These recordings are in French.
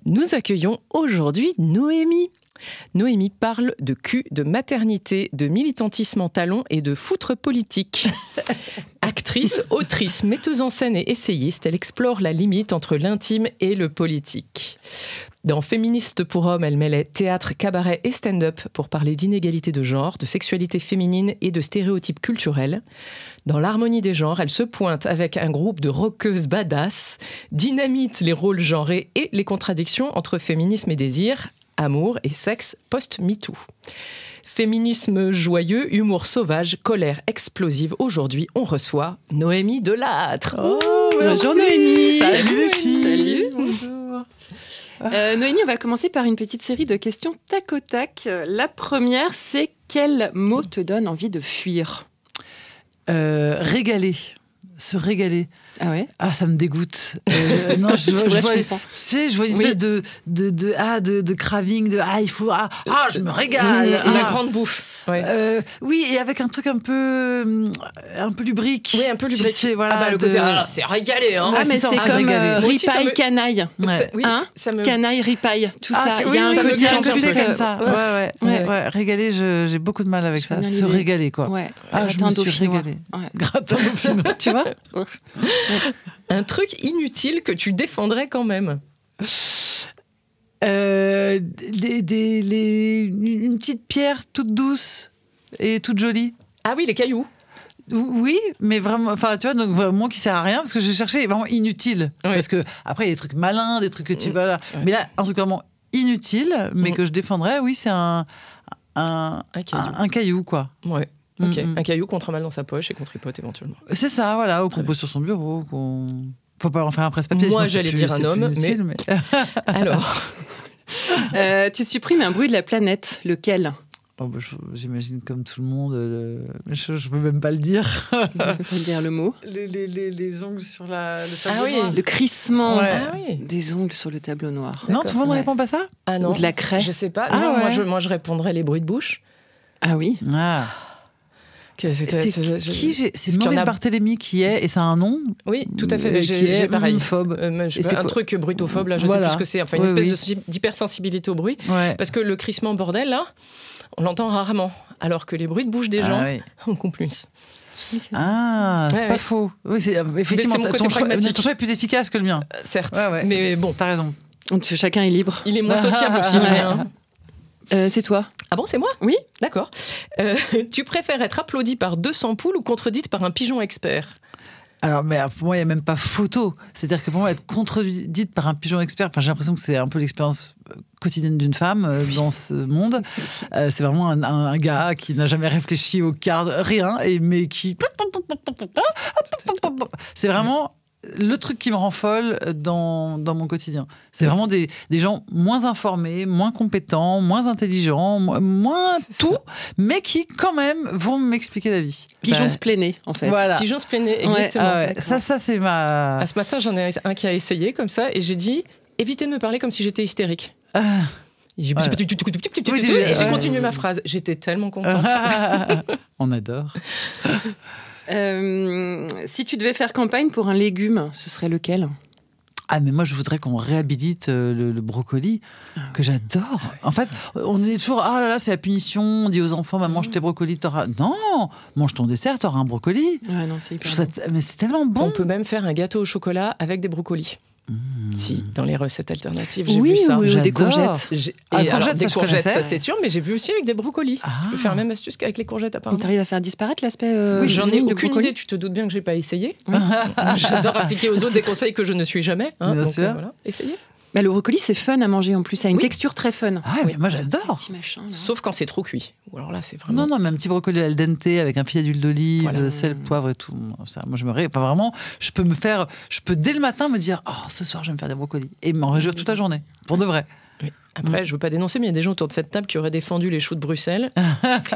Nous accueillons aujourd'hui Noémie. Noémie parle de cul, de maternité, de militantisme en talons et de foutre politique. Actrice, autrice, metteuse en scène et essayiste, elle explore la limite entre l'intime et le politique. Dans Féministes pour hommes, elle mêlait théâtre, cabaret et stand-up pour parler d'inégalité de genre, de sexualité féminine et de stéréotypes culturels. Dans l'harmonie des genres, elle se pointe avec un groupe de rockeuses badass, dynamite les rôles genrés et les contradictions entre féminisme et désir, amour et sexe post-MeToo. Féminisme joyeux, humour sauvage, colère explosive. Aujourd'hui, on reçoit Noémie Delattre. Oh, bonjour Noémie. Salut les filles. Salut. Bonjour. Noémie, on va commencer par une petite série de questions tac au tac. La première, c'est quel mot te donne envie de fuir ? Régaler. Se régaler. Ah ouais ? Ah, ça me dégoûte. Non, je vois une espèce de craving, il faut... je me régale. La grande bouffe. Ouais. Oui, et avec un truc un peu lubrique. Oui, un peu lubrique. Tu sais, voilà, le côté, c'est régalé. Hein. Ah, mais c'est comme ripaille, canaille. Ouais. Oui, hein ça me... Canaille, ripaille, tout ça. Il y a un côté un peu plus comme ça. Ouais. Régaler, j'ai beaucoup de mal avec ça. Se régaler, quoi. Ouais. Je me suis régalée. Gratin dauphinois. Tu vois ? Un truc inutile que tu défendrais quand même. Une petite pierre toute douce et toute jolie. Ah oui, les cailloux. Oui, mais vraiment, enfin, tu vois, donc vraiment qui sert à rien parce que j'ai cherché vraiment inutile. Ouais. Parce que après, il y a des trucs malins, des trucs que tu vas là. Ouais. Mais là, un truc vraiment inutile, mais que je défendrais, oui, c'est un caillou, quoi. Ouais. Ok, un caillou qu'on trimballe dans sa poche et qu'on tripote éventuellement. C'est ça, voilà, ou qu'on pose sur son bureau, faut pas en faire un presse-papier. Moi, j'allais dire un homme, inutile, mais... Alors... tu supprimes un bruit de la planète, lequel ? J'imagine comme tout le monde, je peux même pas le dire. Il faut dire le mot. Les ongles sur le tableau noir. Le crissement ouais. des ongles sur le tableau noir. Non, tout le monde ne répond pas ça ? Ah non. Ou de la craie. Je sais pas. Moi, je répondrais les bruits de bouche. Ah oui. C'est Maurice Barthélémy qui est, et ça a un nom. Oui, tout à fait. J'ai pareil. Homophobe. Un truc bruitophobe, là, je sais plus ce que c'est. Enfin, une espèce d'hypersensibilité au bruit. Ouais. Parce que le crissement bordel, là, on l'entend rarement. Alors que les bruits de bouche des gens, on compte plus. C'est pas faux. Oui, effectivement, ton choix est plus efficace que le mien. Certes, mais bon. T'as raison. Chacun est libre. Il est moins sociable aussi. C'est toi. Ah bon, c'est moi ? Oui. D'accord. Tu préfères être applaudie par 200 poules ou contredite par un pigeon expert ? Alors, mais pour moi, il n'y a même pas photo. C'est-à-dire que pour moi, être contredite par un pigeon expert, j'ai l'impression que c'est un peu l'expérience quotidienne d'une femme dans ce monde. C'est vraiment un gars qui n'a jamais réfléchi au quart, rien, mais qui... C'est vraiment... le truc qui me rend folle dans mon quotidien. C'est vraiment des gens moins informés, moins compétents, moins intelligents, moins tout, mais qui, quand même, vont m'expliquer la vie. Pigeon splainé, en fait. Voilà. Pigeon splainé, exactement. Ça, c'est ma... Ce matin, j'en ai un qui a essayé comme ça, et j'ai dit, évitez de me parler comme si j'étais hystérique. Et j'ai continué ma phrase. J'étais tellement contente. On adore. Si tu devais faire campagne pour un légume, ce serait lequel ? Mais moi, je voudrais qu'on réhabilite le brocoli, que j'adore. En fait, on est toujours, c'est la punition. On dit aux enfants, mange tes brocolis, t'auras... Non, mange ton dessert, t'auras un brocoli. Ouais, non, c'est hyper bon. Mais c'est tellement bon. On peut même faire un gâteau au chocolat avec des brocolis. Si, dans les recettes alternatives, j'ai vu ça. Oui, des courgettes. Des courgettes, ça c'est sûr, mais j'ai vu aussi avec des brocolis. Tu peux faire la même astuce qu'avec les courgettes, apparemment. Tu arrives à faire disparaître l'aspect Oui, j'en ai aucune idée. Tu te doutes bien que j'ai pas essayé. J'adore appliquer aux autres des conseils que je ne suis jamais. Bien sûr. Voilà. Essayez. Le brocoli, c'est fun à manger en plus. Ça a une texture très fun. Mais moi, j'adore. Petit machin, sauf quand c'est trop cuit. Ou alors là, c'est vraiment... Non, mais un petit brocoli al dente avec un filet d'huile d'olive, sel, poivre et tout. Ça, moi, je me pas vraiment. Je peux dès le matin me dire, ce soir, je vais me faire des brocolis. Et m'en réjouir toute la journée. Pour de vrai. Oui. Après, je veux pas dénoncer, mais il y a des gens autour de cette table qui auraient défendu les choux de Bruxelles.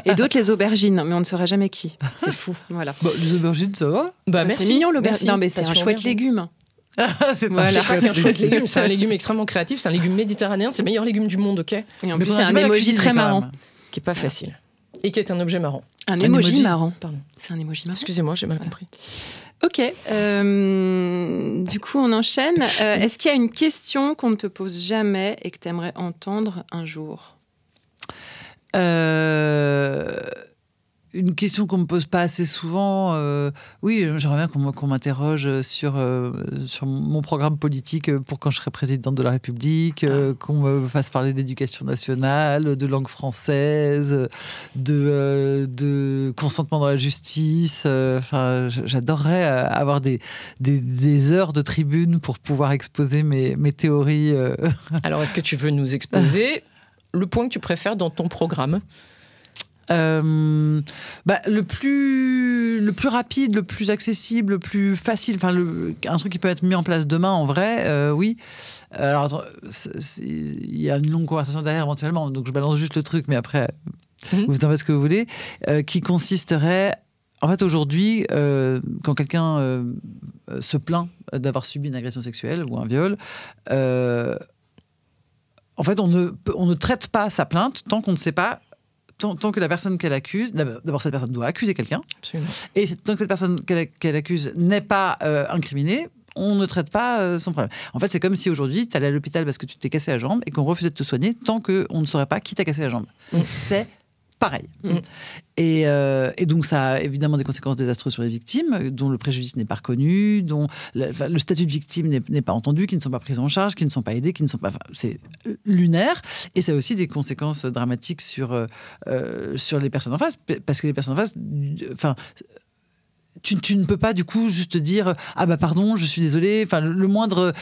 Et d'autres les aubergines, mais on ne saurait jamais qui. C'est fou. Voilà. Les aubergines, ça va ? Merci. C'est mignon l'aubergine. Non, mais c'est un chouette légume. C'est pas qu'un chouette légume, c'est un légume extrêmement créatif, c'est un légume méditerranéen, c'est le meilleur légume du monde, ok ? Et en plus, c'est un emoji très marrant. Qui est pas facile. Et qui est un objet marrant. Un emoji marrant. Pardon. C'est un emoji marrant. Excusez-moi, j'ai mal compris. Ok. Du coup, on enchaîne. Est-ce qu'il y a une question qu'on ne te pose jamais et que tu aimerais entendre un jour ? Une question qu'on me pose pas assez souvent. Oui, j'aimerais bien qu'on m'interroge sur mon programme politique pour quand je serai présidente de la République, qu'on me fasse parler d'éducation nationale, de langue française, de consentement dans la justice. Enfin, j'adorerais avoir des heures de tribune pour pouvoir exposer mes théories. Alors, est-ce que tu veux nous exposer le point que tu préfères dans ton programme ? Le plus rapide, le plus accessible, le plus facile, un truc qui peut être mis en place demain en vrai, oui. Alors, il y a une longue conversation derrière éventuellement, donc je balance juste le truc, mais après, vous en faites ce que vous voulez, qui consisterait, en fait, aujourd'hui, quand quelqu'un se plaint d'avoir subi une agression sexuelle ou un viol, en fait, on ne traite pas sa plainte tant qu'on ne sait pas. Tant que la personne qu'elle accuse, d'abord cette personne doit accuser quelqu'un, absolument. Et tant que cette personne qu'elle accuse n'est pas incriminée, on ne traite pas son problème. En fait, c'est comme si aujourd'hui, tu allais à l'hôpital parce que tu t'es cassé la jambe et qu'on refusait de te soigner tant qu'on ne saurait pas qui t'a cassé la jambe. C'est pareil. Et donc, ça a évidemment des conséquences désastreuses sur les victimes, dont le préjudice n'est pas reconnu, dont le statut de victime n'est pas entendu, qui ne sont pas prises en charge, qui ne sont pas aidées, qui ne sont pas... c'est lunaire. Et ça a aussi des conséquences dramatiques sur les personnes en face, parce que les personnes en face... Tu ne peux pas du coup juste dire pardon, je suis désolé. Enfin, le moindre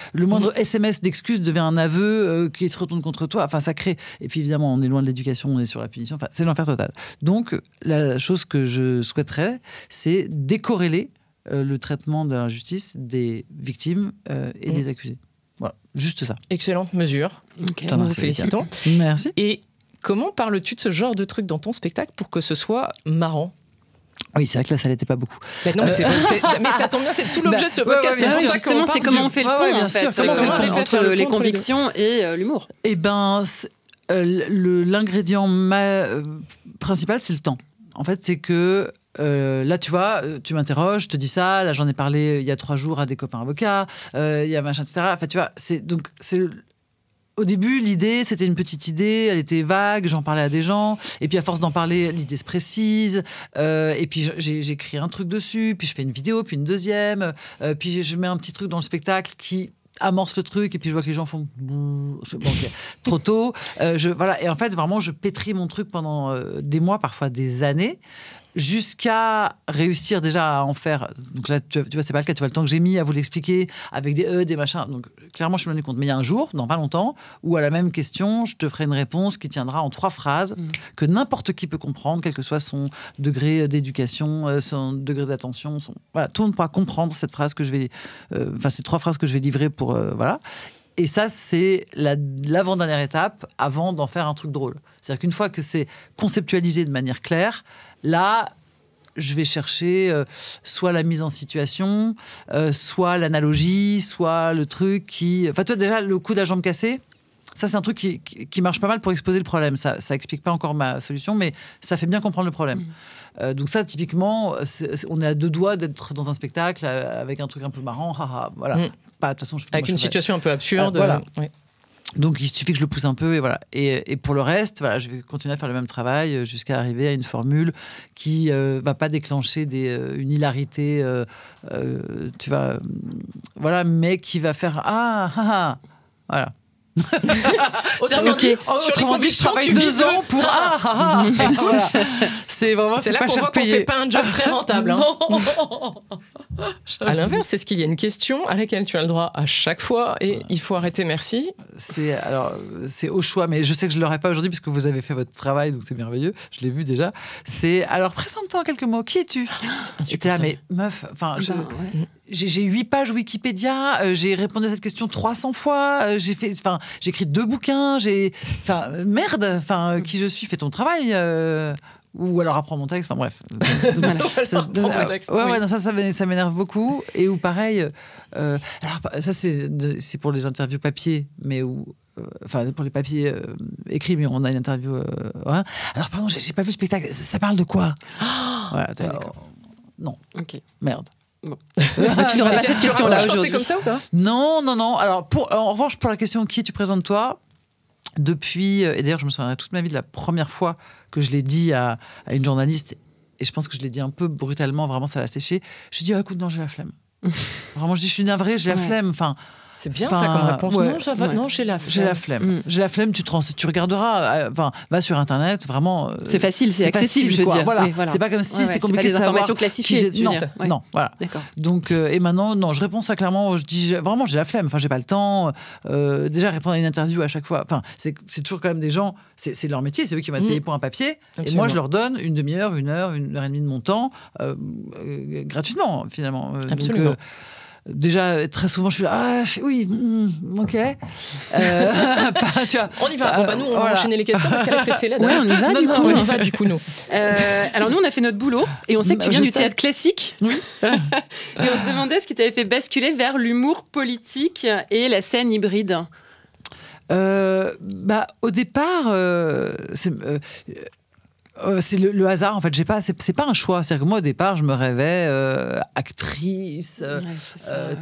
SMS d'excuse devient un aveu qui se retourne contre toi. Enfin, ça crée. Et puis évidemment, on est loin de l'éducation, on est sur la punition. Enfin, c'est l'enfer total. Donc, la chose que je souhaiterais, c'est décorréler le traitement de l'injustice des victimes et des accusés. Voilà, juste ça. Excellente mesure. Okay. Nous vous félicitons. Merci. Et comment parles-tu de ce genre de truc dans ton spectacle pour que ce soit marrant ? Oui, c'est vrai que là, ça l'était pas beaucoup. Mais non, mais ça tombe bien, c'est tout l'objet de ce podcast. Justement, c'est comment on fait le pont, en fait. Comment on fait entre les convictions et l'humour. Eh ben, l'ingrédient principal, c'est le temps. En fait, c'est que là, tu vois, tu m'interroges, je te dis ça. Là, j'en ai parlé il y a 3 jours à des copains avocats. Il y a machin, etc. Enfin, tu vois, au début, l'idée, c'était une petite idée, elle était vague, j'en parlais à des gens, et puis à force d'en parler, l'idée se précise, et puis j'écris un truc dessus, puis je fais une vidéo, puis une deuxième, puis je mets un petit truc dans le spectacle qui amorce le truc, et puis je vois que les gens font okay, trop tôt. Voilà. Et en fait, vraiment, je pétris mon truc pendant des mois, parfois des années, jusqu'à réussir déjà à en faire. Donc là, tu vois, c'est pas le cas. Tu vois le temps que j'ai mis à vous l'expliquer avec des machins. Donc clairement, je me suis rendu compte. Mais il y a un jour, dans pas longtemps, où à la même question, je te ferai une réponse qui tiendra en 3 phrases que n'importe qui peut comprendre, quel que soit son degré d'éducation, son degré d'attention. Voilà, tout le monde pourra comprendre cette phrase que je vais. Ces 3 phrases que je vais livrer pour voilà. Et ça, c'est l'avant-dernière étape avant d'en faire un truc drôle. C'est-à-dire qu'une fois que c'est conceptualisé de manière claire, là, je vais chercher soit la mise en situation, soit l'analogie, soit le truc qui... Enfin, tu vois, déjà, le coup de la jambe cassée, ça, c'est un truc qui marche pas mal pour exposer le problème. Ça explique pas encore ma solution, mais ça fait bien comprendre le problème. Donc ça, typiquement, on est à 2 doigts d'être dans un spectacle avec un truc un peu marrant. Voilà. De toute façon, avec une situation un peu absurde. Voilà. Ouais. Donc, il suffit que je le pousse un peu et voilà. Et pour le reste, voilà, je vais continuer à faire le même travail jusqu'à arriver à une formule qui va pas déclencher une hilarité, tu vois, voilà, mais qui va faire voilà. Autrement dit, je travaille 2 ans pour voilà. C'est vraiment c'est là pas qu'on cher voit qu'on payé. fait pas un job très rentable. Hein. À l'inverse, est-ce qu'il y a une question à laquelle tu as le droit à chaque fois et il faut arrêter, merci. C'est au choix, mais je sais que je l'aurai pas aujourd'hui puisque vous avez fait votre travail, donc c'est merveilleux. Je l'ai vu déjà. Alors présente-toi en quelques mots. Qui es-tu? Et t'es là, mais meuf, j'ai 8 pages Wikipédia, j'ai répondu à cette question 300 fois, j'ai écrit 2 bouquins, merde, qui je suis, fais ton travail. Ou alors apprends mon texte, enfin bref. Ça m'énerve beaucoup. Et où pareil, alors ça c'est pour les interviews papier, mais pour les papiers écrits, mais on a une interview. Alors pardon, j'ai pas vu le spectacle, ça parle de quoi? Voilà, non. Ok. Merde. Bon. Tu n'auras pas cette question-là aujourd'hui. C'est comme ça ou pas? Non. Alors, en revanche, pour la question qui tu présentes toi, depuis, et d'ailleurs, je me souviendrai toute ma vie de la première fois que je l'ai dit à une journaliste, et je pense que je l'ai dit un peu brutalement, vraiment, ça l'a séché. J'ai dit, écoute, non, j'ai la flemme. Vraiment, je dis, je suis navrée, j'ai la flemme. C'est bien ça comme réponse. Ouais, non, ça va. Non, j'ai la flemme. J'ai la flemme. J'ai la flemme. Tu regarderas. Va sur Internet. Vraiment. C'est facile, c'est accessible, je veux dire. Voilà. Oui, voilà. C'est pas comme si c'était compliqué de savoir. C'est pas des informations classifiées. Non, voilà. D'accord. Donc et maintenant, non, je réponds ça clairement. Je dis vraiment, j'ai la flemme. Enfin, j'ai pas le temps. Déjà répondre à une interview à chaque fois. Enfin, c'est toujours quand même des gens. C'est leur métier. C'est eux qui vont être payés pour un papier. Absolument. Et moi, je leur donne une demi-heure, une heure et demie de mon temps gratuitement finalement. Absolument. Donc, déjà, très souvent, je suis là, oui, ok. Tu vois, on y va. Nous, on va enchaîner les questions parce qu'elle est pressée là. Ouais, on y va du coup. On y va du coup, nous. Alors nous, on a fait notre boulot et on sait que tu viens du théâtre classique. Oui. Et on se demandait ce qui t'avait fait basculer vers l'humour politique et la scène hybride. Au départ, c'est le hasard en fait. C'est pas un choix. C'est-à-dire que moi au départ, je me rêvais actrice.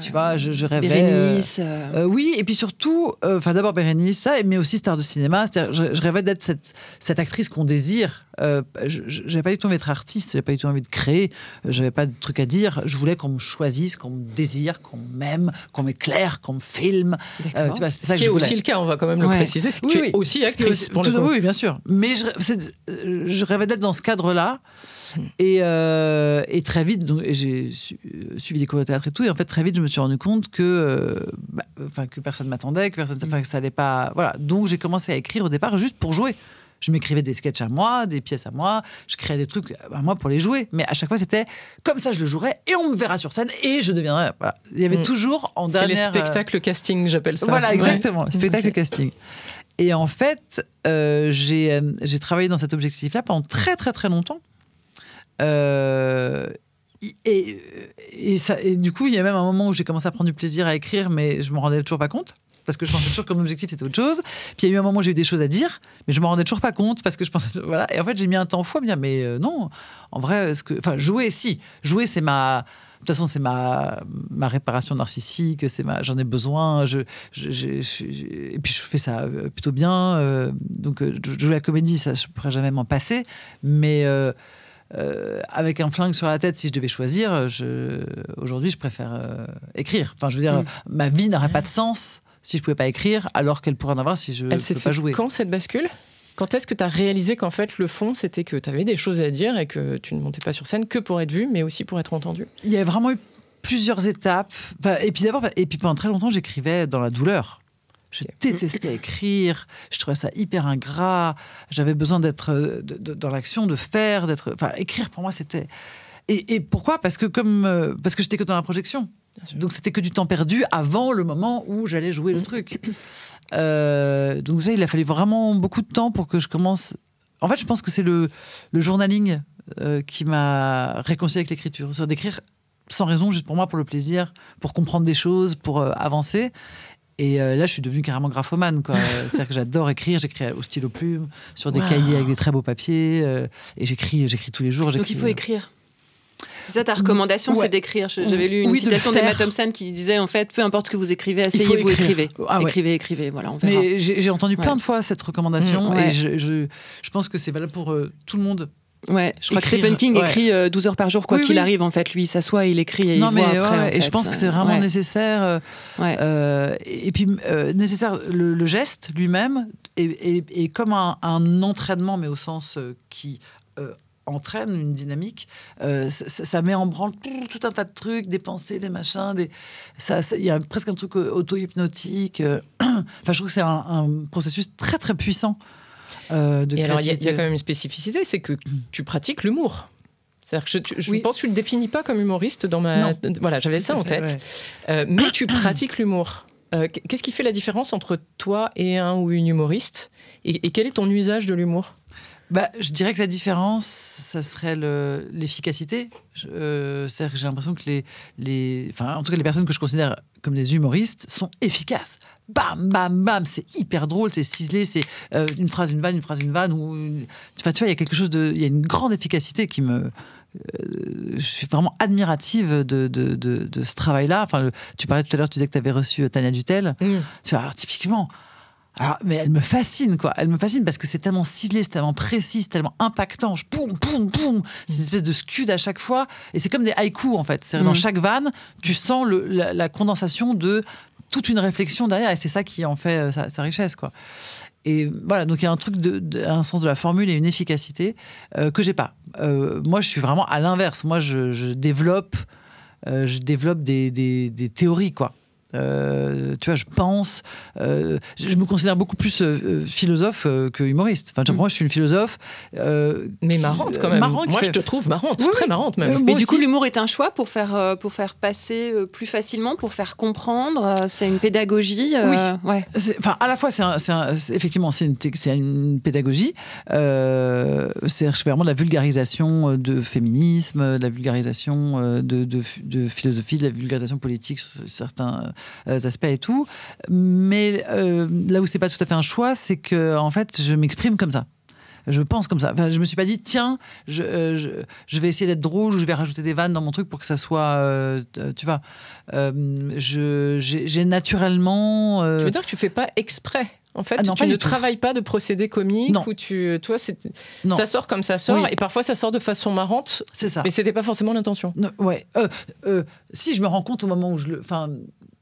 Tu vois, je rêvais. Bérénice. Oui, et puis surtout, d'abord Bérénice, ça, mais aussi star de cinéma. C'est-à-dire, je rêvais d'être cette actrice qu'on désire. J'avais pas du tout envie d'être artiste. J'avais pas du tout envie de créer. J'avais pas de truc à dire. Je voulais qu'on me choisisse, qu'on me désire, qu'on m'aime, qu'on m'éclaire, qu'on me filme. Tu vois, c'est ça qui est aussi le cas. On va quand même le préciser. C'est que tu es aussi actrice. Pour le coup. Oui, bien sûr. Mais je rêvais d'être dans ce cadre-là. Et très vite, j'ai suivi des cours de théâtre et tout. Et en fait, très vite, je me suis rendu compte que personne m'attendait, que ça allait pas. Voilà. Donc, j'ai commencé à écrire au départ juste pour jouer. Je m'écrivais des sketchs à moi, des pièces à moi. Je créais des trucs à moi pour les jouer. Mais à chaque fois, c'était comme ça, je le jouerais et on me verra sur scène et je deviendrai. Voilà. Il y avait toujours en dernière. C'est les spectacles casting, j'appelle ça. Voilà, exactement. Spectacle casting. Et en fait, j'ai travaillé dans cet objectif-là pendant très, très, très longtemps. Et du coup, il y a même un moment où j'ai commencé à prendre du plaisir à écrire, mais je me rendais toujours pas compte. Parce que je pensais toujours que mon objectif, c'était autre chose. Puis il y a eu un moment où j'ai eu des choses à dire, mais je me rendais toujours pas compte parce que je pensais... Voilà. Et en fait, j'ai mis un temps fou à me dire, mais non, en vrai, jouer, si. Jouer, c'est ma... De toute façon, c'est ma réparation narcissique, j'en ai besoin. Et puis, je fais ça plutôt bien. Donc, jouer à la comédie, ça, je ne pourrais jamais m'en passer. Mais avec un flingue sur la tête, si je devais choisir, aujourd'hui, je préfère écrire. Enfin, je veux dire, ma vie n'aurait pas de sens si je pouvais pas écrire, alors qu'elle pourrait en avoir si je ne peux pas jouer. Quand cette bascule ? Quand est-ce que tu as réalisé qu'en fait, le fond, c'était que tu avais des choses à dire et que tu ne montais pas sur scène que pour être vu, mais aussi pour être entendu ? Il y a vraiment eu plusieurs étapes. Et puis pendant très longtemps, j'écrivais dans la douleur. Je détestais écrire, je trouvais ça hyper ingrat. J'avais besoin d'être dans l'action, de faire, écrire pour moi, c'était... Et pourquoi ? Parce que j'étais que dans la projection. Donc c'était que du temps perdu avant le moment où j'allais jouer le truc. Donc déjà, il a fallu vraiment beaucoup de temps pour que je commence... En fait, je pense que c'est le journaling qui m'a réconcilié avec l'écriture. C'est d'écrire sans raison, juste pour moi, pour le plaisir, pour comprendre des choses, pour avancer. Et là, je suis devenue carrément graphomane, quoi. C'est-à-dire que j'adore écrire. J'écris au stylo plume, sur des cahiers avec des très beaux papiers. Et j'écris tous les jours. Donc il faut écrire. C'est ça ta recommandation, c'est d'écrire. J'avais lu une citation d'Emma Thompson qui disait en fait, peu importe ce que vous écrivez, asseyez-vous, écrivez. Écrivez, voilà, on verra. Mais j'ai entendu plein de fois cette recommandation et je pense que c'est valable pour tout le monde. Ouais, je crois que Stephen King écrit 12 heures par jour, quoi qu'il arrive, en fait. Lui, il s'assoit, il écrit et il voit après. Et je pense que c'est vraiment nécessaire. Et puis, nécessaire, le geste lui-même est comme un entraînement, mais au sens qui entraîne une dynamique. Ça met en branle tout un tas de trucs, des pensées, des machins. Il y a presque un truc auto-hypnotique. Enfin, je trouve que c'est un processus très, très puissant. Et alors, il y a quand même une spécificité, c'est que tu pratiques l'humour. C'est-à-dire que je pense que tu ne le définis pas comme humoriste dans ma... Non. Voilà, j'avais ça en tête. Ouais. Mais tu pratiques l'humour. Qu'est-ce qui fait la différence entre toi et un ou une humoriste ? Et quel est ton usage de l'humour ? Je dirais que la différence, ça serait l'efficacité. C'est-à-dire que j'ai l'impression que en tout cas, les personnes que je considère comme des humoristes sont efficaces. Bam, bam, bam, c'est hyper drôle, c'est ciselé, c'est une phrase, une vanne, une phrase, une vanne. Tu vois, il y a quelque chose il y a une grande efficacité qui me je suis vraiment admirative de ce travail-là. Enfin, tu parlais tout à l'heure, tu disais que tu avais reçu Tania Dutel. Tu vois, alors, typiquement. Alors, mais elle me fascine, quoi. Elle me fascine parce que c'est tellement ciselé, c'est tellement précis, c'est tellement impactant. Poum, poum, poum. C'est une espèce de scud à chaque fois. Et c'est comme des haïkus, en fait. C'est-à-dire, dans chaque vanne, tu sens la condensation de toute une réflexion derrière. Et c'est ça qui en fait sa richesse, quoi. Et voilà, donc il y a un truc, un sens de la formule et une efficacité que j'ai pas. Moi, je suis vraiment à l'inverse. Moi, je développe des théories, quoi. Tu vois, je pense, je me considère beaucoup plus philosophe que humoriste. Enfin, moi, je suis une philosophe, mais marrante quand même. Moi, je te trouve marrante, très marrante même. Mais du coup, l'humour est un choix pour faire passer plus facilement, pour faire comprendre. C'est une pédagogie. Oui. Ouais. Enfin, à la fois, effectivement, c'est une pédagogie. C'est-à-dire, je fais vraiment de la vulgarisation de féminisme, de la vulgarisation de philosophie, de la vulgarisation politique sur certains aspects et tout, mais là où c'est pas tout à fait un choix, c'est que en fait je m'exprime comme ça, je pense comme ça. Enfin, je me suis pas dit tiens, je vais essayer d'être drôle ou je vais rajouter des vannes dans mon truc pour que ça soit tu vois, j'ai naturellement Tu veux dire que tu fais pas exprès? En fait, non, tu ne travailles pas de procédés comiques ou toi, ça sort comme ça sort, et parfois ça sort de façon marrante. C'est ça. Mais c'était pas forcément l'intention. Ouais. Si je me rends compte au moment où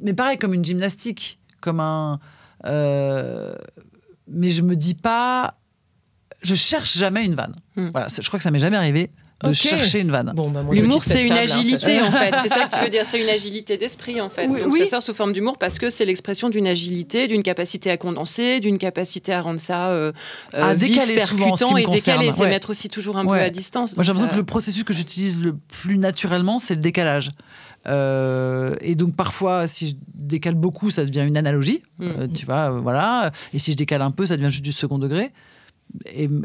mais pareil, comme une gymnastique, comme un. Mais je me dis pas. Je cherche jamais une vanne. Voilà, je crois que ça m'est jamais arrivé de chercher une vanne. Bon, moi, l'humour, c'est une agilité, en fait. C'est ça que tu veux dire, c'est une agilité d'esprit, en fait. Donc ça sort sous forme d'humour parce que c'est l'expression d'une agilité, d'une capacité à condenser, d'une capacité à rendre ça à vif, décaler percutant souvent, et décaler. C'est mettre aussi toujours un peu à distance. Moi, j'ai l'impression que le processus que j'utilise le plus naturellement, c'est le décalage. Et donc parfois, si je décale beaucoup, ça devient une analogie, tu vois, voilà. Et si je décale un peu, ça devient juste du second degré.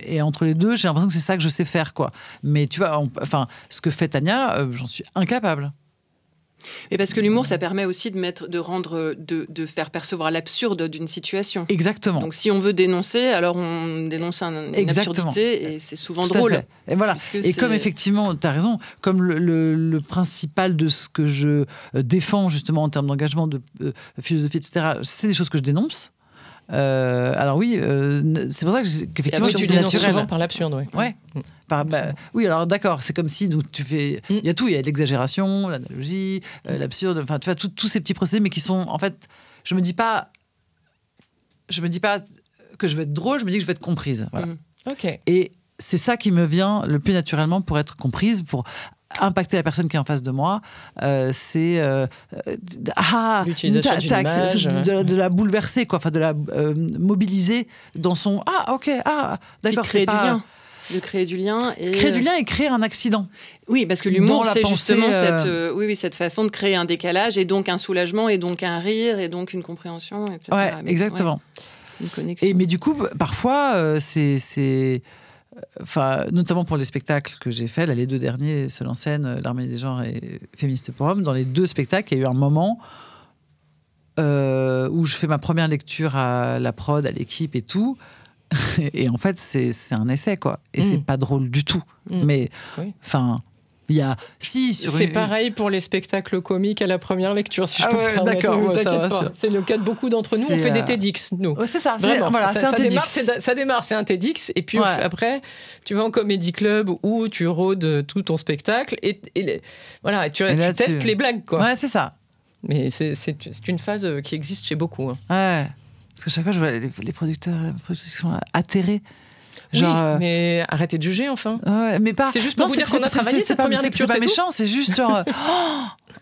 Et entre les deux, j'ai l'impression que c'est ça que je sais faire, quoi. Mais tu vois, ce que fait Tania, j'en suis incapable. Et parce que l'humour, ça permet aussi de faire percevoir l'absurde d'une situation. Exactement. Donc si on veut dénoncer, alors on dénonce une absurdité et c'est souvent drôle. Et voilà. Et comme effectivement, tu as raison, comme le principal de ce que je défends justement en termes d'engagement, de philosophie, etc., c'est des choses que je dénonce. Alors oui, c'est pour ça qu'effectivement tu dénonces souvent par l'absurde, ouais. Oui, alors d'accord, c'est comme si donc tu fais, il y a tout, il y a l'exagération, l'analogie, l'absurde, enfin tu vois tous ces petits procédés, mais qui sont en fait, je me dis pas que je vais être drôle, je me dis que je vais être comprise. Voilà. Ok. Et c'est ça qui me vient le plus naturellement pour être comprise, pour impacter la personne qui est en face de moi, c'est l'utilisation d'une image, de la bouleverser, quoi, enfin de la mobiliser dans son d'accord, c'est pas de créer du lien et créer un accident. Oui, parce que l'humour, c'est justement cette façon de créer un décalage et donc un soulagement et donc un rire et donc une compréhension, etc. Ouais, exactement. Une connexion. Mais du coup, parfois, c'est enfin, notamment pour les spectacles que j'ai faits, là, les 2 derniers, Seul en scène, L'Harmonie des genres et Féministe pour hommes, dans les 2 spectacles, il y a eu un moment où je fais ma première lecture à la prod, à l'équipe et tout, et en fait c'est un essai, quoi, et c'est pas drôle du tout, mais enfin il y a c'est pareil pour les spectacles comiques à la première lecture, si je peux me permettre. D'accord, t'inquiète pas. C'est le cas de beaucoup d'entre nous. On fait des TEDx, nous. C'est ça. Vraiment. C'est un TEDx. Ça démarre, c'est un TEDx, et puis après, tu vas en comédie club où tu rôdes tout ton spectacle et voilà, tu testes les blagues, quoi. Ouais, c'est ça. Mais c'est une phase qui existe chez beaucoup. Ouais. Parce que chaque fois, je vois les producteurs qui sont atterrés. Genre, oui, mais arrêtez de juger, enfin. Ouais, mais pas. C'est juste pour vous dire qu'on a travaillé cette première lecture. C'est pas méchant, c'est juste genre.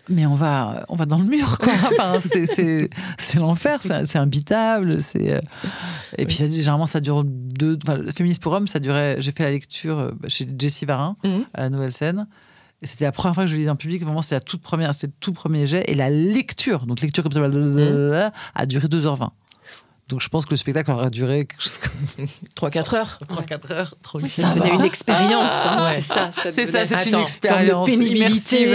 Mais on va dans le mur, quoi. Enfin, c'est l'enfer, c'est imbitable. Et puis généralement, ça dure Féministe pour hommes, ça durait. J'ai fait la lecture chez Jessie Varin à la Nouvelle Scène. Et c'était la première fois que je lisais en public. Vraiment, c'était le tout premier jet. Et la lecture, donc lecture comme ça, a duré 2h20. Donc je pense que le spectacle aura duré quelque chose comme 3-4 heures. 3-4 heures. Ça devenait une expérience. C'est une expérience pénibilité.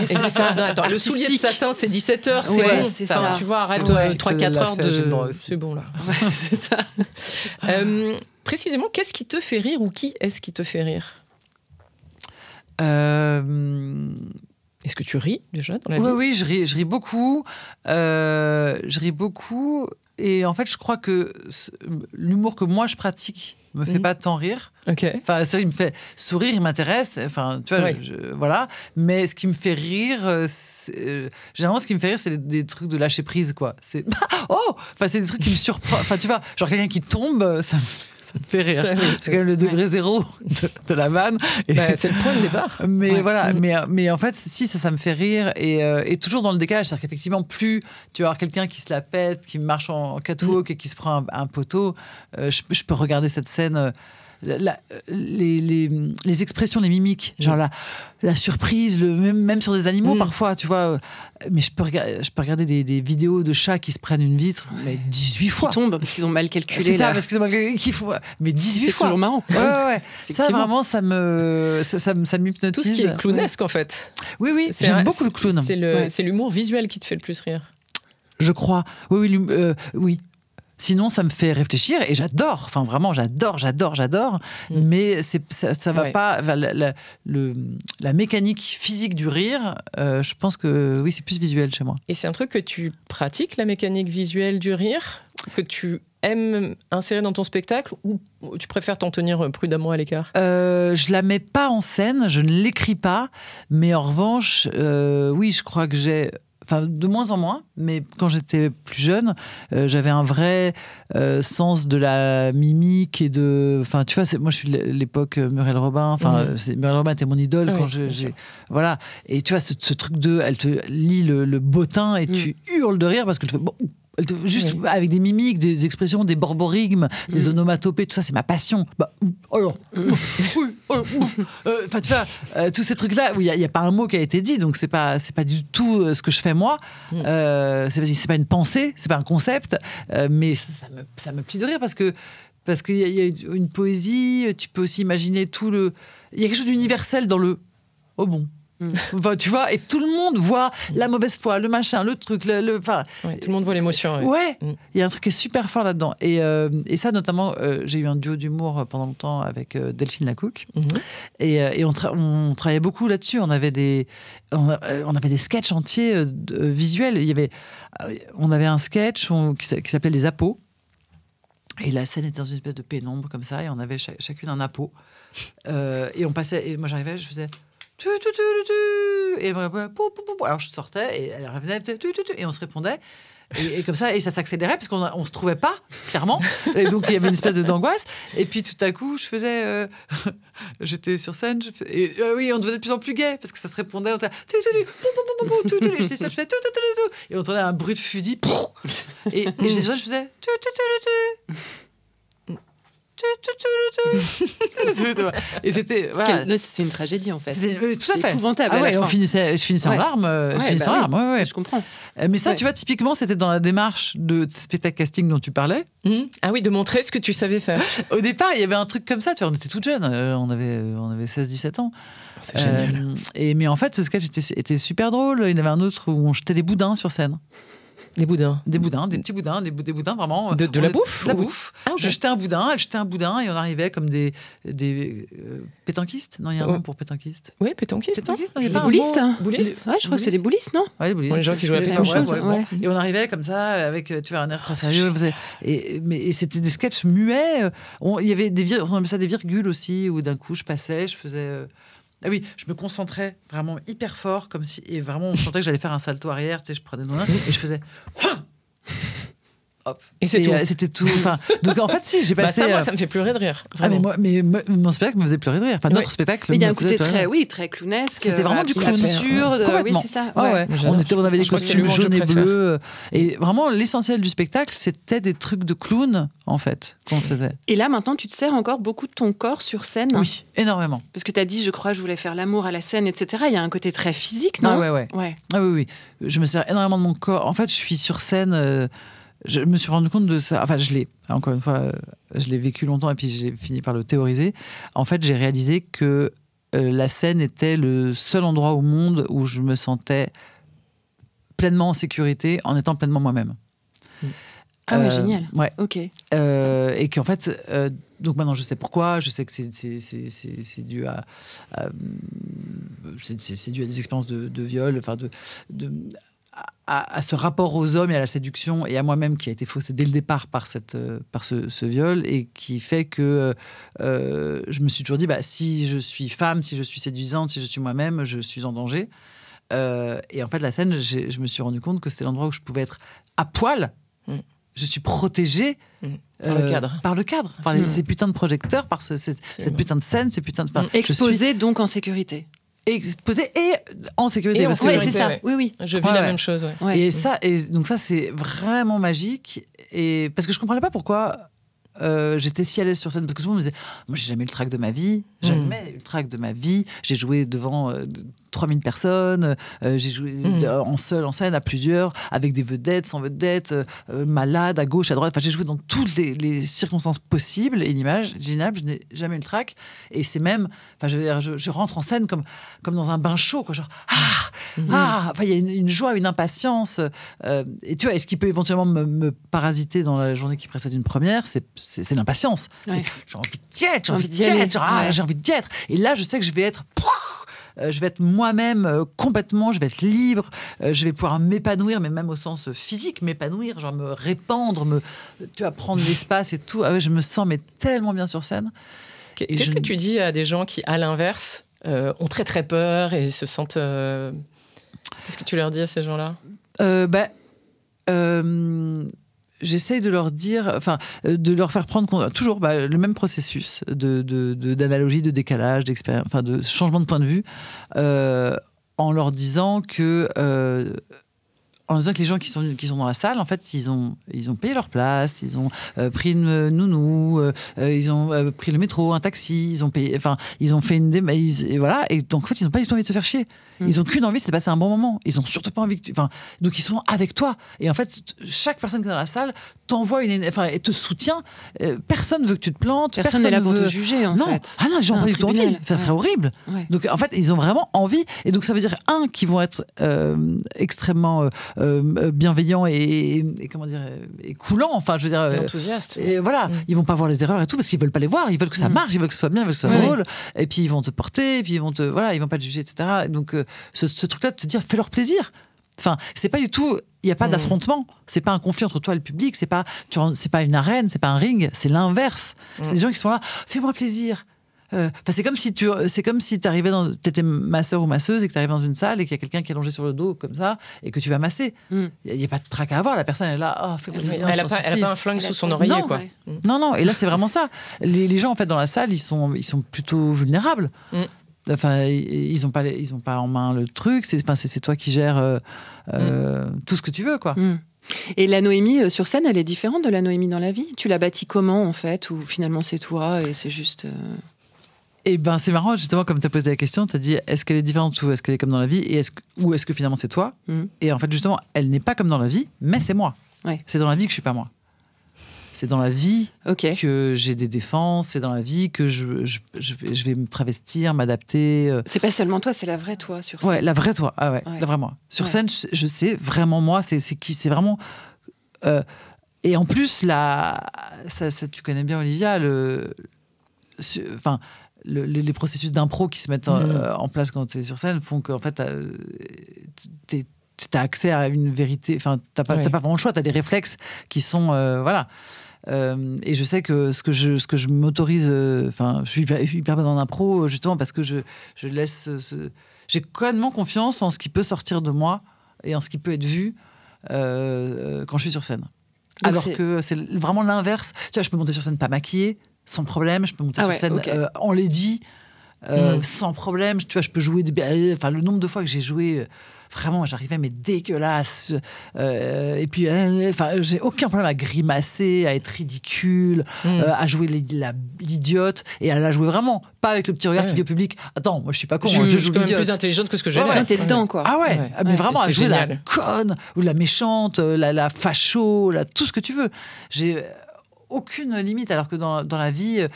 C'est ça. Attends, le soulier de satin, c'est 17 heures. C'est bon. C'est ça. Tu vois, arrête 3-4 heures de. C'est bon, là. Ouais, c'est ça. Précisément, qu'est-ce qui te fait rire ou qui est-ce qui te fait rire ? Est-ce que tu ris déjà dans la vie ? Oui, je ris beaucoup. Je ris beaucoup. Et en fait, je crois que l'humour que moi je pratique me fait pas tant rire. Ok. Enfin, ça, il me fait sourire, il m'intéresse. Enfin, tu vois, voilà. Mais ce qui me fait rire, généralement, ce qui me fait rire, c'est des trucs de lâcher prise, quoi. C'est enfin, c'est des trucs qui me surprennent. Enfin, tu vois, genre quelqu'un qui tombe, ça me fait rire. C'est quand même le degré zéro de la vanne. C'est le point de départ. Mais voilà, mais en fait, si, ça me fait rire. Et toujours dans le décalage. C'est-à-dire qu'effectivement, plus tu vas avoir quelqu'un qui se la pète, qui marche en catwalk et qui se prend un poteau, je peux regarder cette scène. Les expressions, les mimiques, genre la surprise, même sur des animaux parfois, tu vois. Mais je peux regarder des vidéos de chats qui se prennent une vitre, mais 18 fois. Qui tombent parce qu'ils ont mal calculé. C'est ça, parce qu'ils ont mal calculé. Mais 18 fois. C'est toujours marrant. Ouais. Ça, vraiment, ça m'hypnotise. Tout ce qui est clownesque, en fait. Oui, j'aime beaucoup le clown. C'est l'humour visuel qui te fait le plus rire. Je crois. Oui. Sinon, ça me fait réfléchir et j'adore. Enfin, vraiment, j'adore. Mais ça va pas. La mécanique physique du rire, je pense que oui, c'est plus visuel chez moi. Et c'est un truc que tu pratiques, la mécanique visuelle du rire, que tu aimes insérer dans ton spectacle, ou tu préfères t'en tenir prudemment à l'écart ? Je la mets pas en scène, je ne l'écris pas, mais en revanche, oui, je crois que j'ai. Enfin, de moins en moins, mais quand j'étais plus jeune, j'avais un vrai sens de la mimique et de... Enfin, tu vois, moi, je suis de l'époque Muriel Robin. Enfin, Muriel Robin était mon idole quand j'ai... Voilà. Et tu vois, ce truc de... Elle te lit le bottin et tu hurles de rire parce que tu fais... Bon, juste avec des mimiques, des expressions, des borborigmes, des onomatopées, tout ça, c'est ma passion. Enfin, tu vois, tous ces trucs-là où il n'y a pas un mot qui a été dit, donc c'est pas du tout ce que je fais moi. C'est pas une pensée, c'est pas un concept, mais ça me plie de rire parce qu'il y a une poésie. Tu peux aussi imaginer il y a quelque chose d'universel dans le oh bon. Enfin, tu vois, et tout le monde voit la mauvaise foi, le machin, le truc, tout le monde voit l'émotion. Ouais, il y a un truc qui est super fort là-dedans. Et ça, notamment, j'ai eu un duo d'humour pendant longtemps avec Delphine Lacouque. Et on travaillait beaucoup là-dessus. On avait des sketchs entiers visuels. On avait un sketch qui s'appelait Les Appos. Et la scène était dans une espèce de pénombre comme ça, et on avait chacune un appôt. Et on passait, et moi j'arrivais, je faisais... Et alors je sortais et elle revenait et on se répondait et comme ça, et ça s'accélérait parce qu'on se trouvait pas clairement, et donc il y avait une espèce d'angoisse. Et puis tout à coup je faisais j'étais sur scène, oui, on devenait de plus en plus gai parce que ça se répondait, on était et on entendait un bruit de fusil et je faisais et c'était c'est une tragédie en fait. Tout à fait épouvantable. Je finissais en larmes. Je comprends. Mais ça, tu vois, typiquement, c'était dans la démarche de spectacle casting dont tu parlais. Ah oui, de montrer ce que tu savais faire. Au départ, il y avait un truc comme ça. Tu vois, on était toutes jeunes. On avait 16-17 ans. C'est génial. Mais en fait, ce sketch était super drôle. Il y en avait un autre où on jetait des boudins sur scène. Des boudins. Des petits boudins, des boudins vraiment. De la bouffe ? De la bouffe. Ah, okay. Je jetais un boudin, elle jetait un boudin et on arrivait comme des pétanquistes. Non, il y a un nom pour pétanquiste. Oui, pétanquiste. Des boulistes. Boulistes. Ouais, je crois que c'est des boulistes, non ? Ouais, des boulistes. Les gens qui jouent à la pétanque. Ouais. Et on arrivait comme ça avec, tu vois, un air très sérieux. Et c'était des sketchs muets. Il y avait on appelait ça des virgules aussi, où d'un coup je passais, je faisais. Ah oui, je me concentrais vraiment hyper fort, comme si, et vraiment on sentait que j'allais faire un salto arrière, tu sais, je prenais dans l'un et je faisais hop. Et c'était tout. Enfin, donc en fait, si j'ai passé. Moi, ça me fait pleurer de rire. Vraiment. Ah mais mon spectacle me faisait pleurer de rire. Enfin, notre spectacle. Mais il y a un côté très clownesque. C'était vraiment du clown. Absurde. Oui, c'est ça. Ouais. On avait des costumes jaunes et bleus. Et vraiment, l'essentiel du spectacle, c'était des trucs de clown, en fait, qu'on faisait. Et là, maintenant, tu te sers encore beaucoup de ton corps sur scène. Oui, énormément. Parce que tu as dit, je crois, je voulais faire l'amour à la scène, etc. Il y a un côté très physique, non ? Ouais. Ah oui. Je me sers énormément de mon corps. En fait, je suis sur scène. Je me suis rendu compte de ça. Enfin, encore une fois, je l'ai vécu longtemps et puis j'ai fini par le théoriser. En fait, j'ai réalisé que la scène était le seul endroit au monde où je me sentais pleinement en sécurité en étant pleinement moi-même. Ah ouais, génial. Ouais. Ok. Et qu'en fait, donc maintenant je sais pourquoi, je sais que c'est dû c'est dû à des expériences de viol, enfin à ce rapport aux hommes et à la séduction et à moi-même qui a été faussé dès le départ par ce viol et qui fait que je me suis toujours dit si je suis femme, si je suis séduisante, si je suis moi-même, je suis en danger. Et en fait, la scène, je me suis rendu compte que c'était l'endroit où je pouvais être à poil. Je suis protégée par le cadre. Par ces putains de projecteurs, par cette putain de scène, ces putains de... Exposée donc en sécurité. Exposée et en sécurité. Oui, c'est ça. Oui. Je vis la même chose. Ouais. Et donc ça, c'est vraiment magique. Et parce que je comprenais pas pourquoi j'étais si à l'aise sur scène. Parce que tout le monde me disait, moi, j'ai jamais eu le trac de ma vie. Jamais eu le trac de ma vie. J'ai joué devant 3000 personnes. J'ai joué en scène à plusieurs, avec des vedettes, sans vedettes, malades, à gauche, à droite. Enfin, j'ai joué dans toutes les circonstances possibles et inimaginables. Je n'ai jamais eu le trac. Et c'est même... Enfin, je rentre en scène comme dans un bain chaud, quoi. Genre, enfin, il y a une joie, une impatience. Et tu vois, et ce qui peut éventuellement me parasiter dans la journée qui précède une première, c'est l'impatience. Ouais. J'ai envie d'y être, j'ai envie d'y être. Et là, je sais que je vais être moi-même complètement, je vais être libre, je vais pouvoir m'épanouir, mais même au sens physique, m'épanouir, genre me répandre, tu vas prendre l'espace et tout. Ah ouais, je me sens tellement bien sur scène. Qu'est-ce que tu dis à des gens qui, à l'inverse, ont très très peur et se sentent... Qu'est-ce que tu leur dis à ces gens-là ? J'essaye de leur dire, de leur faire prendre toujours le même processus d'analogie, de décalage, d'expérience, de changement de point de vue, en leur disant que les gens qui sont dans la salle, en fait, ils ont payé leur place, ils ont pris une nounou, ils ont pris le métro, un taxi, ils ont payé, ils ont fait une et voilà, et donc en fait, ils n'ont pas du tout envie de se faire chier. Ils ont qu'une envie, c'est de passer un bon moment. Ils ont surtout pas envie que donc ils sont avec toi. Et en fait, chaque personne qui est dans la salle t'envoie et te soutient. Personne veut que tu te plantes. Personne n'est là pour te juger, en fait. Ah non, les gens n'ont pas du tout envie. Ça serait horrible. Ouais. Donc en fait, ils ont vraiment envie. Et donc ça veut dire qu'ils vont être extrêmement bienveillants et comment dire, et coulants. Enfin, je veux dire, enthousiastes. Et voilà, ils vont pas voir les erreurs et tout parce qu'ils veulent pas les voir. Ils veulent que ça marche, ils veulent que ce soit bien, ils veulent que ce soit drôle. Et puis ils vont te porter, et puis ils vont pas te juger, etc. Et donc ce truc-là de te dire, fais leur plaisir. Enfin, c'est pas du tout. Il y a pas d'affrontement. C'est pas un conflit entre toi et le public. C'est pas une arène. C'est pas un ring. C'est l'inverse. C'est des gens qui sont là. Fais-moi plaisir. C'est comme si t'étais masseur ou masseuse et que t'arrives dans une salle et qu'il y a quelqu'un qui est allongé sur le dos comme ça et que tu vas masser. Il y a pas de trac à avoir. La personne est là. Fais plaisir. Elle a pas un flingue sous son oreiller, quoi. Non. Et là, c'est vraiment ça. Les gens en fait dans la salle, ils sont plutôt vulnérables. Enfin, ils ont pas en main le truc. C'est toi qui gères tout ce que tu veux, quoi. Et la Noémie sur scène, elle est différente de la Noémie dans la vie. Tu l'as bâtie comment, en fait, ou finalement c'est toi et c'est juste. Eh ben, c'est marrant, justement, comme tu as posé la question, tu as dit est-ce qu'elle est différente ou est-ce qu'elle est comme dans la vie ou est-ce que finalement c'est toi Et en fait, justement, elle n'est pas comme dans la vie, mais c'est moi. Ouais. C'est dans la vie que je suis pas moi. C'est dans la vie que j'ai des défenses, c'est dans la vie que je vais me travestir, m'adapter. C'est pas seulement toi, c'est la vraie toi sur scène. Ouais, la vraie toi. Ah ouais. La vraie moi. Sur scène, je sais vraiment moi, c'est vraiment. Et en plus, ça, tu connais bien Olivia, les processus d'impro qui se mettent en place quand tu es sur scène font qu'en fait, t'as accès à une vérité. Enfin, t'as pas vraiment le choix. T'as des réflexes qui sont voilà. Et je sais que ce que je m'autorise. Je suis hyper bonne en impro justement parce que je laisse. J'ai complètement confiance en ce qui peut sortir de moi et en ce qui peut être vu quand je suis sur scène. Donc alors que c'est vraiment l'inverse. Tu vois, je peux monter sur scène pas maquillée, sans problème. Je peux monter sur scène en lady, sans problème. Tu vois, je peux jouer. Le nombre de fois que j'ai joué. Vraiment, j'arrivais, mais dégueulasse. Et puis, j'ai aucun problème à grimacer, à être ridicule, à jouer l'idiote et à la jouer vraiment. Pas avec le petit regard qui dit au public attends, moi je suis pas con, je joue l'idiote. Plus intelligente que ce que j'ai l'air. T'es dedans, quoi. Ah ouais, mais vraiment à jouer la conne ou la méchante, la facho, tout ce que tu veux. J'ai aucune limite, alors que dans la vie,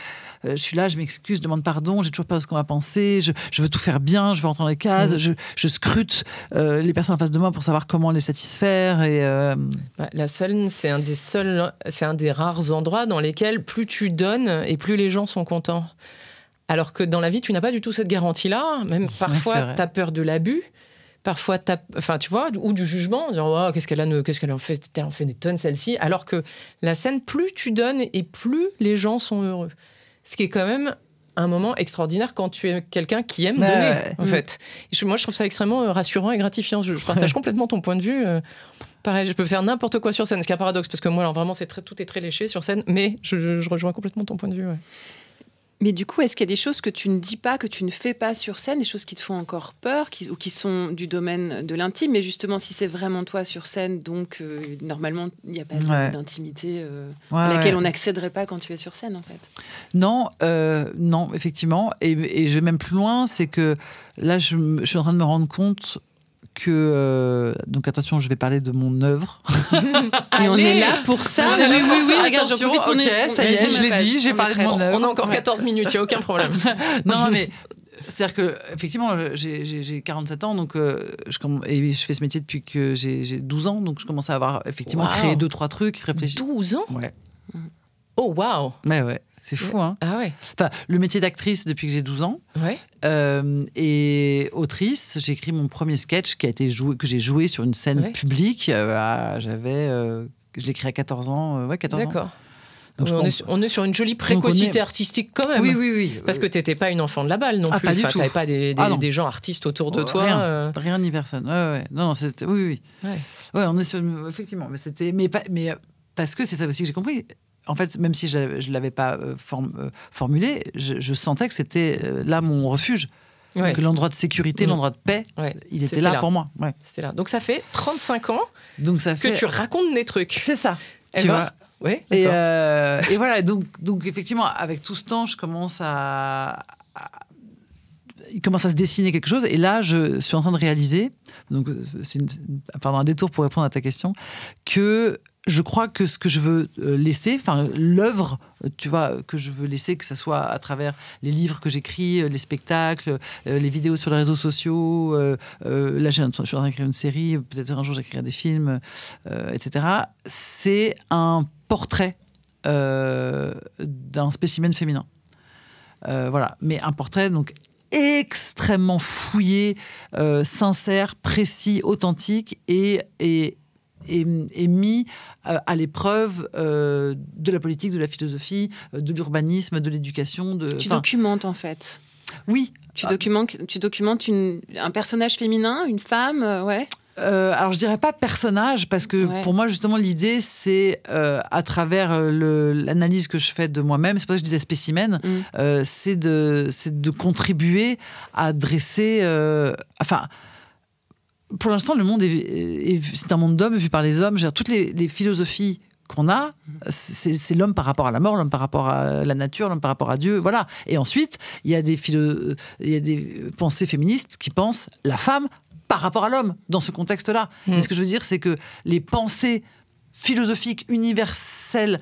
je suis là, je m'excuse, je demande pardon, j'ai toujours peur de ce qu'on va penser, je veux tout faire bien, je veux rentrer dans les cases, je scrute les personnes en face de moi pour savoir comment les satisfaire. Et la scène, c'est un des rares endroits dans lesquels plus tu donnes et plus les gens sont contents. Alors que dans la vie, tu n'as pas du tout cette garantie-là. Même parfois, tu as peur de l'abus. Parfois, tu vois, ou du jugement, en disant oh, qu'est-ce qu'elle en fait, elle en fait des tonnes celle-ci. Alors que la scène, plus tu donnes et plus les gens sont heureux. Ce qui est quand même un moment extraordinaire quand tu es quelqu'un qui aime donner, en fait. Moi, je trouve ça extrêmement rassurant et gratifiant. Je partage complètement ton point de vue. Pareil, je peux faire n'importe quoi sur scène, ce qui est un paradoxe, parce que moi, alors vraiment, tout est très léché sur scène, mais je rejoins complètement ton point de vue. Ouais. Mais du coup, est-ce qu'il y a des choses que tu ne dis pas, que tu ne fais pas sur scène, des choses qui te font encore peur, ou qui sont du domaine de l'intime, mais justement, si c'est vraiment toi sur scène, donc normalement, il n'y a pas d'intimité à laquelle on n'accéderait pas quand tu es sur scène, en fait. Non, effectivement. Et je vais même plus loin, c'est que là, je suis en train de me rendre compte que... donc attention, je vais parler de mon œuvre. Et on est là pour ça. Oui, regarde, attention, ça y est, je l'ai dit, j'ai parlé de mon œuvre. On a encore 14 minutes, il n'y a aucun problème. Non, mais... C'est-à-dire que, effectivement, j'ai 47 ans, donc et je fais ce métier depuis que j'ai 12 ans, donc je commence à avoir effectivement créé 2-3 trucs, réfléchi. 12 ans ? Ouais. Oh, waouh ! Ouais. C'est fou, hein. Ah ouais. Enfin, le métier d'actrice depuis que j'ai 12 ans. Ouais. Et autrice, j'ai écrit mon premier sketch que j'ai joué sur une scène publique. Je l'ai écrit à 14 ans. 14 D'accord. ans. Donc on est sur une jolie précocité artistique quand même. Oui. Parce que tu n'étais pas une enfant de la balle non plus. Pas du tout. Tu n'avais pas des gens artistes autour de toi. Rien ni personne. Ouais. Non, c'était... Oui. Ouais, on est sur... Effectivement. Mais parce que c'est ça aussi que j'ai compris. En fait, même si je ne l'avais pas formulé, je sentais que c'était là mon refuge. Ouais. Que l'endroit de sécurité, l'endroit de paix, il était là pour moi. Ouais. C'était là. Donc ça fait 35 ans que tu racontes des trucs. C'est ça. Tu vois. Oui, et voilà, donc effectivement, avec tout ce temps, il commence à se dessiner quelque chose. Et là, je suis en train de réaliser, donc c'est un détour pour répondre à ta question, que je crois que ce que je veux laisser, l'œuvre, tu vois, que je veux laisser, que ce soit à travers les livres que j'écris, les spectacles, les vidéos sur les réseaux sociaux, là je suis en train d'écrire une série, peut-être un jour j'écrirai des films, etc. C'est un portrait d'un spécimen féminin. Voilà, mais un portrait donc extrêmement fouillé, sincère, précis, authentique et mis à l'épreuve de la politique, de la philosophie, de l'urbanisme, de l'éducation. Tu documentes en fait. Oui. Tu documentes un personnage féminin, une femme, ouais. Alors je dirais pas personnage parce que pour moi justement l'idée c'est à travers l'analyse que je fais de moi-même, c'est pour ça que je disais spécimen, c'est de contribuer à dresser pour l'instant, le monde c'est un monde d'hommes vu par les hommes. Toutes les philosophies qu'on a, c'est l'homme par rapport à la mort, l'homme par rapport à la nature, l'homme par rapport à Dieu, voilà. Et ensuite, il y a des pensées féministes qui pensent la femme par rapport à l'homme dans ce contexte-là. Mais ce que je veux dire, c'est que les pensées philosophiques universelles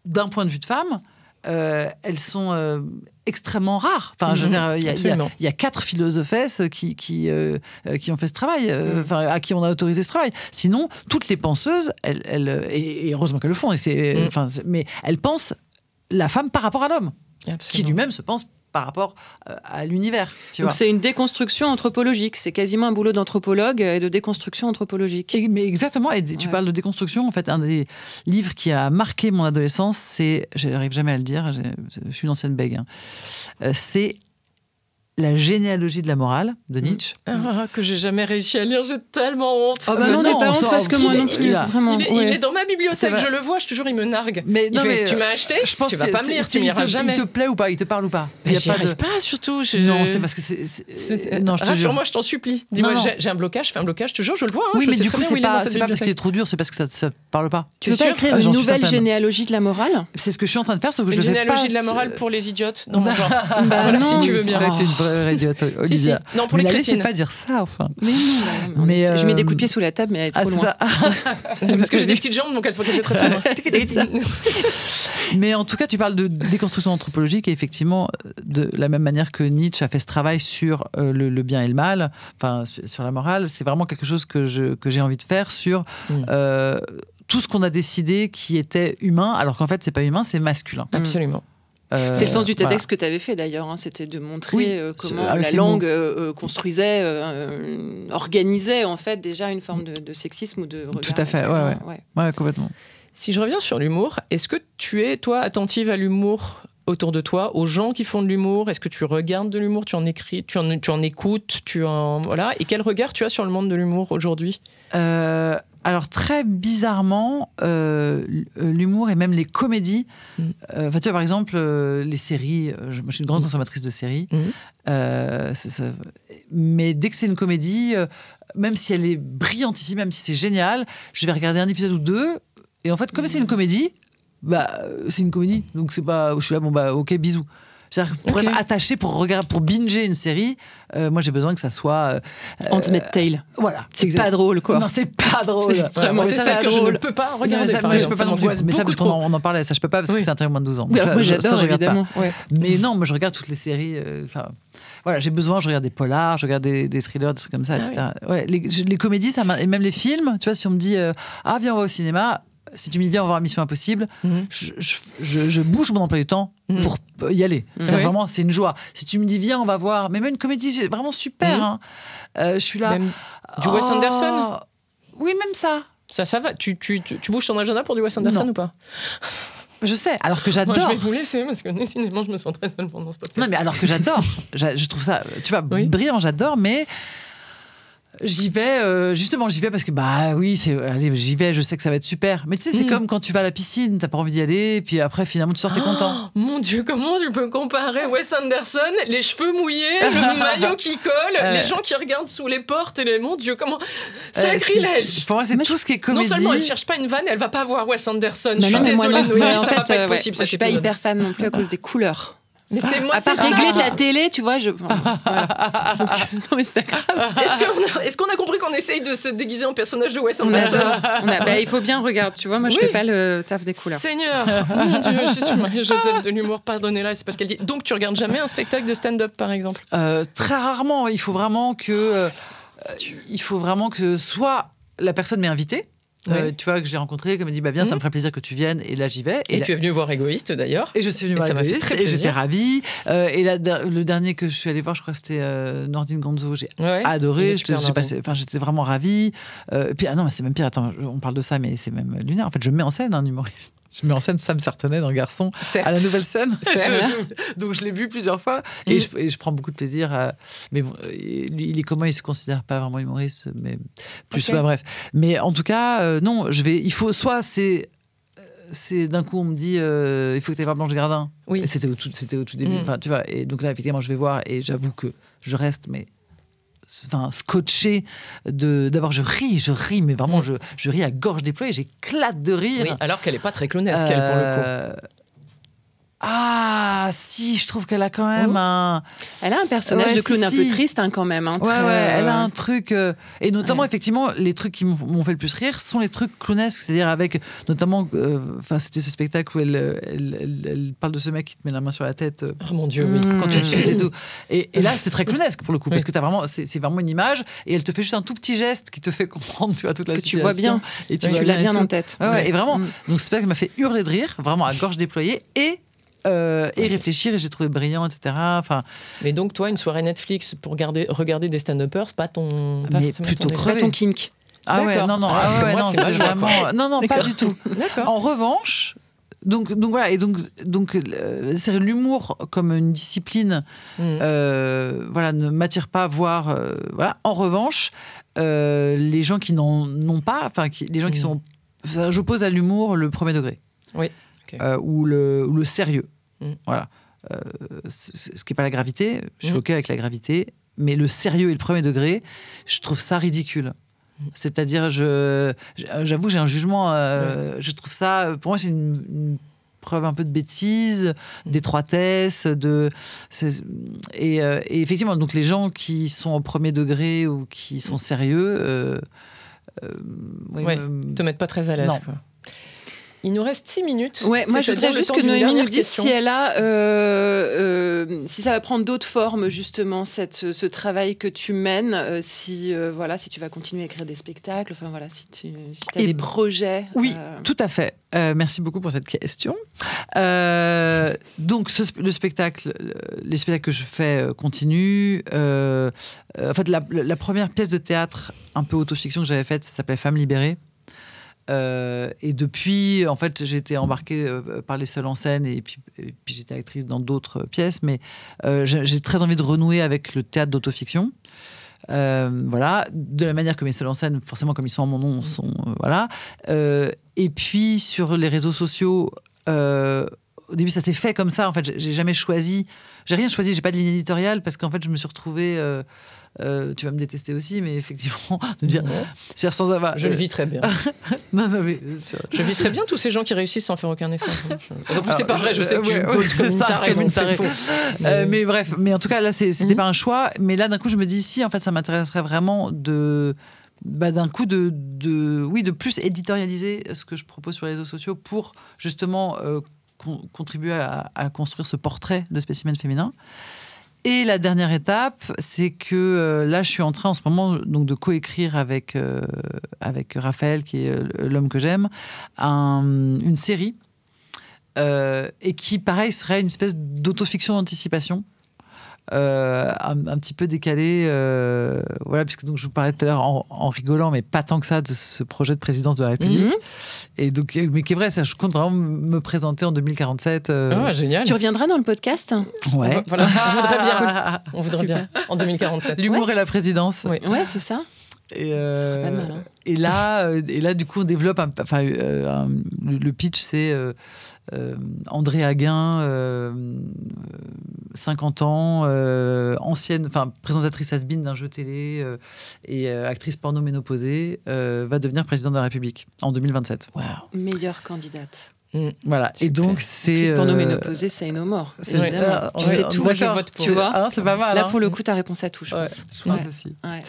d'un point de vue de femme, elles sont extrêmement rares. Enfin, je veux dire, il y a 4 philosophesses qui ont fait ce travail, à qui on a autorisé ce travail. Sinon, toutes les penseuses, et heureusement qu'elles le font, mais elles pensent la femme par rapport à l'homme, qui lui-même se pense par rapport à l'univers. Donc c'est une déconstruction anthropologique. C'est quasiment un boulot d'anthropologue et de déconstruction anthropologique. Mais exactement. Et tu parles de déconstruction. En fait, un des livres qui a marqué mon adolescence, c'est, j'arrive jamais à le dire, je suis une ancienne bègue, c'est La généalogie de la morale de Nietzsche. Que j'ai jamais réussi à lire, j'ai tellement honte. Oh non, on n'est pas honte parce que moi non plus. Vraiment. Il est dans ma bibliothèque, je le vois, je te jure, il me nargue. Mais tu m'as acheté, je pense tu vas pas me lire, tu m'iras jamais. Il te plaît ou pas, il te parle ou pas? J'y arrive pas, surtout. Non, c'est parce que non, je te jure. Rassure-moi, je t'en supplie. Dis-moi, j'ai un blocage, je fais un blocage, je te jure, je le vois. Oui, mais du coup, c'est pas parce qu'il est trop dur, c'est parce que ça parle pas. Tu veux pas écrire une nouvelle généalogie de la morale? C'est ce que je suis en train de faire, sauf que je le fais pas. Une généalogie de la morale pour les idiotes, dans mon genre. Voilà, si tu veux bien. j'aurais dit à toi, Olivia. Si. Non, pour mais les la laissez crétines. pas dire ça, enfin. Mais non, je mets des coups de pied sous la table, mais elle est trop c'est loin. ça. C'est parce que j'ai des petites jambes, donc elles sont très très loin. C'est ça. Mais en tout cas, tu parles de déconstruction anthropologique et effectivement, de la même manière que Nietzsche a fait ce travail sur le bien et le mal, enfin sur la morale, c'est vraiment quelque chose que j'ai envie de faire sur tout ce qu'on a décidé qui était humain, alors qu'en fait, c'est pas humain, c'est masculin. Absolument. C'est le sens du voilà. TEDx que tu avais fait d'ailleurs, hein, c'était de montrer Oui, comment avec la les langue construisait, organisait en fait déjà une forme de sexisme ou de regard. Tout à fait, masculin. Ouais, complètement. Si je reviens sur l'humour, est-ce que tu es, toi, attentive à l'humour autour de toi, aux gens qui font de l'humour? Est-ce que tu regardes de l'humour, tu en écris, tu en écoutes, voilà. Et quel regard tu as sur le monde de l'humour aujourd'hui? Alors très bizarrement, l'humour et même les comédies. Tu vois par exemple les séries. Je suis une grande consommatrice de séries. Mais dès que c'est une comédie, même si elle est brillantissime, même si c'est génial, je vais regarder un épisode ou deux. Et en fait, comme c'est une comédie, c'est une comédie. Donc c'est pas. Je suis là, ok, bisous. C'est-à-dire que pour être attaché, pour binger une série, moi j'ai besoin que ça soit. Handmaid's Tale. Voilà. C'est pas drôle, quoi. Non, c'est pas drôle. Vraiment, c'est ça que je ne peux pas regarder. Moi, je peux pas non plus. Mais ça, on en parlait, ça je peux pas parce que c'est un très moins de 12 ans. Oui, ça, moi j'adore, je regarde évidemment. pas. Mais non, moi je regarde toutes les séries. Voilà, j'ai besoin, je regarde des polars, je regarde des thrillers, des trucs comme ça, etc. Ouais, les comédies, et même les films, tu vois, si on me dit viens, on va au cinéma. Si tu me dis viens, on va voir Mission Impossible, je bouge mon emploi du temps pour y aller. Vraiment, c'est une joie. Si tu me dis viens, on va voir, mais même une comédie, c'est vraiment super. Hein. Je suis là. Même du Wes Anderson. Oui, même ça. Ça va. Tu bouges ton agenda pour du Wes Anderson ou pas? Je sais, alors que j'adore. Moi, je vais vous laisser parce que décidément, je me sens très seule pendant ce podcast. Non, mais alors que j'adore. Je trouve ça, tu vois, brillant, j'adore, mais. J'y vais, justement, j'y vais parce que, allez, j'y vais, je sais que ça va être super. Mais tu sais, c'est comme quand tu vas à la piscine, t'as pas envie d'y aller, et puis après, finalement, tu sors, t'es content. Mon Dieu, comment tu peux comparer Wes Anderson, les cheveux mouillés, le maillot qui colle, les gens qui regardent sous les portes, mon Dieu, comment. Sacrilège! Pour moi, c'est tout ce qui est comédie. Non seulement elle cherche pas une vanne, elle va pas voir Wes Anderson. Je suis moi, désolée, Noémie, ça va pas être moi, possible. je suis pas hyper fan non plus à cause des couleurs. Mais c'est moi, à part régler ta télé, tu vois, non, mais c'est pas grave. Est-ce qu'on a compris qu'on essaye de se déguiser en personnage de Wes Anderson? Il faut bien regarder, tu vois, moi je fais pas le taf des couleurs. Seigneur, mon Dieu, je suis Marie-Joseph de l'humour, pardonnez-la, c'est parce qu'elle dit. Donc tu regardes jamais un spectacle de stand-up, par exemple? Très rarement, il faut vraiment que soit la personne m'ait invité. Tu vois, que j'ai rencontré, qui m'a dit viens, ça me ferait plaisir que tu viennes, et là j'y vais. Et tu es venu voir Égoïste d'ailleurs. Et je suis venue voir Égoïste, et j'étais ravie. Et le dernier que je suis allée voir, je crois que c'était Nordine Gonzo, j'ai adoré. J'étais vraiment ravie. Puis, non, mais c'est même pire, attends, on parle de ça, mais c'est même lunaire. En fait, je mets en scène un humoriste. Je mets en scène Sam Sertonnet dans Garçon à la Nouvelle Scène. Donc je l'ai vu plusieurs fois et je prends beaucoup de plaisir. Mais bon, il est comment? Il se considère pas vraiment humoriste, mais plus bref. Mais en tout cas, non, il faut soit c'est d'un coup on me dit il faut que tu ailles voir Blanche Gardin. Oui. C'était au tout début. Tu vois. Et donc là effectivement je vais voir et j'avoue que je reste scotché d'abord je ris mais vraiment je ris à gorge déployée, j'éclate de rire. Oui, alors qu'elle est pas très clownesque elle pour le coup. Ah si, je trouve qu'elle a quand même elle a un personnage de clown un peu triste quand même. Elle a un truc et notamment effectivement les trucs qui m'ont fait le plus rire sont les trucs clownesques, c'est-à-dire avec notamment c'était ce spectacle où elle parle de ce mec qui te met la main sur la tête mon Dieu oui quand tu le suis et tout et là c'est très clownesque pour le coup parce que c'est vraiment une image et elle te fait juste un tout petit geste qui te fait comprendre toute la situation. Tu vois bien et tu l'as bien en tête. Et vraiment donc ce spectacle m'a fait hurler de rire vraiment à gorge déployée et réfléchir, et j'ai trouvé brillant, etc. Mais donc toi, une soirée Netflix pour regarder des stand-uppers, c'est pas ton... Mais plutôt crevé. Pas ton kink. Ah ouais, non, c'est vraiment... Non, pas du tout. En revanche, donc voilà, et donc c'est l'humour comme une discipline, ne m'attire pas à voir... En revanche, les gens qui n'en ont pas, les gens qui sont... J'oppose à l'humour le premier degré. Oui. Ou le sérieux. Voilà. Ce qui n'est pas la gravité, je suis OK avec la gravité, mais le sérieux et le premier degré, je trouve ça ridicule. C'est-à-dire, j'avoue, j'ai un jugement, je trouve ça, pour moi, c'est une preuve un peu de bêtise, d'étroitesse, et effectivement, donc les gens qui sont au premier degré ou qui sont sérieux, te mettent pas très à l'aise. Quoi. Il nous reste 6 minutes. Ouais, moi, je voudrais juste que Noémie nous dise si elle a, si ça va prendre d'autres formes, justement, ce travail que tu mènes, si tu vas continuer à écrire des spectacles, enfin voilà, si tu as des projets. Oui, tout à fait. Merci beaucoup pour cette question. Donc, les spectacles que je fais continuent. En fait, la première pièce de théâtre un peu autofiction que j'avais faite, ça s'appelait Femmes libérées. Et depuis, en fait, j'ai été embarquée par Les Seuls en scène et puis j'étais actrice dans d'autres pièces, mais j'ai très envie de renouer avec le théâtre d'autofiction. Voilà, de la manière que mes Seuls en scène, forcément comme ils sont en mon nom, sont voilà. Et puis sur les réseaux sociaux, au début ça s'est fait comme ça. En fait, j'ai jamais choisi, j'ai rien choisi, j'ai pas de ligne éditoriale parce qu'en fait je me suis retrouvée. Tu vas me détester aussi, mais effectivement, de dire, c'est sans avoir. Je le vis très bien. non, mais je vis très bien tous ces gens qui réussissent sans faire aucun effort. En plus, c'est pas vrai. Je sais que tu bosses comme une tarée. Mais bref, mais en tout cas là, c'était pas un choix. Mais là, d'un coup, je me dis si, en fait, ça m'intéresserait vraiment d'un coup de plus éditorialiser ce que je propose sur les réseaux sociaux pour justement contribuer à construire ce portrait de spécimen féminin. Et la dernière étape, c'est que là, je suis en train en ce moment donc, de coécrire avec Raphaël, qui est l'homme que j'aime, une série et qui, pareil, serait une espèce d'autofiction d'anticipation. Un petit peu décalé, voilà, puisque donc je vous parlais tout à l'heure en rigolant, mais pas tant que ça, de ce projet de présidence de la République. Et donc, mais qui est vrai, ça, je compte vraiment me présenter en 2047. Génial. Tu reviendras dans le podcast ? Ouais. Voilà, on voudrait bien en 2047. L'humour et la présidence. Ouais, c'est ça. Et, pas de mal, hein. et là, du coup, on développe le pitch, c'est André Haguin, 50 ans, ancienne, présentatrice has-been d'un jeu télé et actrice porno ménopausée, va devenir présidente de la République en 2027. Wow. Meilleure candidate. Voilà. Super. Et donc c'est actrice porno ménopausée, c'est no more. Tu sais tout. Moi, je vote pour. Tu vois, c'est pas mal. Là, pour le coup, ta réponse à tout, je pense. Je pense aussi. Ouais.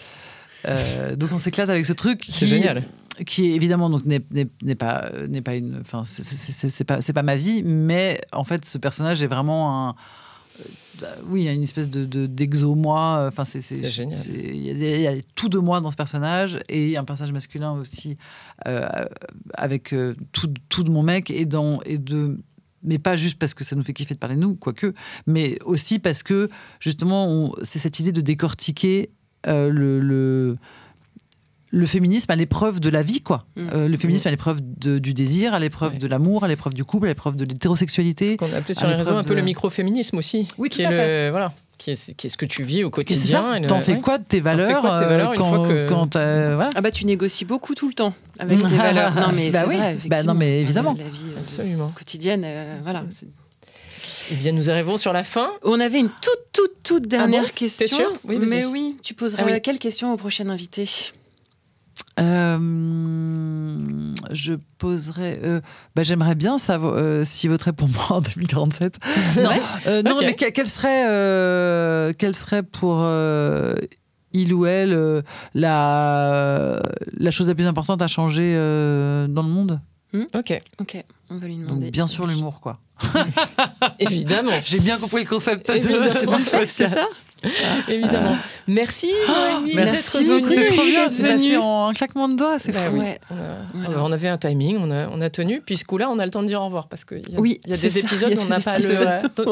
Donc on s'éclate avec ce truc génial. Qui évidemment donc n'est pas une, enfin c'est pas ma vie, mais en fait ce personnage est vraiment il y a une espèce d'exo-moi. Enfin c'est génial. Il y a tout de moi dans ce personnage et un personnage masculin aussi avec tout de mon mec mais pas juste parce que ça nous fait kiffer de parler de nous, quoique, mais aussi parce que justement c'est cette idée de décortiquer le féminisme à l'épreuve de la vie, quoi. Le féminisme à l'épreuve du désir, à l'épreuve de l'amour, à l'épreuve du couple, à l'épreuve de l'hétérosexualité. Ce qu'on appelait sur les réseaux un peu le microféminisme aussi. Oui, tout à fait. Voilà. Qui est ce que tu vis au quotidien. T'en fais quoi de tes valeurs voilà. Ah bah tu négocies beaucoup tout le temps avec tes valeurs. Non mais c'est vrai, effectivement. Non mais évidemment. La vie absolument quotidienne, voilà. Eh bien, nous arrivons sur la fin. On avait une toute dernière question. T'es sûre ? Oui, mais oui, tu poserais quelle question au prochain invité ? Je poserais. J'aimerais bien savoir s'il voterait pour moi en 2047. Non, mais quelle serait pour il ou elle la chose la plus importante à changer dans le monde ? Ok, on va lui demander. Donc, bien sûr, l'humour, quoi. Évidemment. J'ai bien compris le concept. C'est ça. Évidemment. Merci Noémie. Merci, c'était trop bien. C'est passé en un claquement de doigts, c'est fou. Ouais. On avait un timing, on a tenu, puis ce coup-là, on a le temps de dire au revoir parce qu'il y a des épisodes où on n'a pas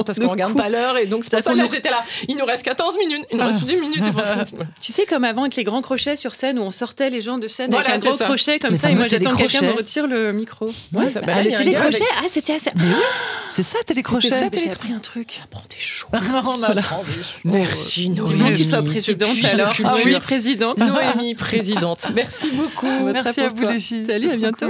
parce qu'on regarde pas l'heure et donc c'est pour ça que j'étais là. Il nous reste 14 minutes, il nous reste 10 minutes, c'est pour ça. Tu sais, comme avant avec les grands crochets sur scène où on sortait les gens de scène avec un gros crochet comme ça et moi j'attends que quelqu'un me retire le micro. Le télécrochet, c'était assez. C'est ça, télécrochet. J'ai appris un truc. Prends des choses. Merci Noémie. Que tu sois présidente alors. Ah oui, présidente. Noémie, présidente. Merci beaucoup. Merci à vous les filles. Salut, à bientôt.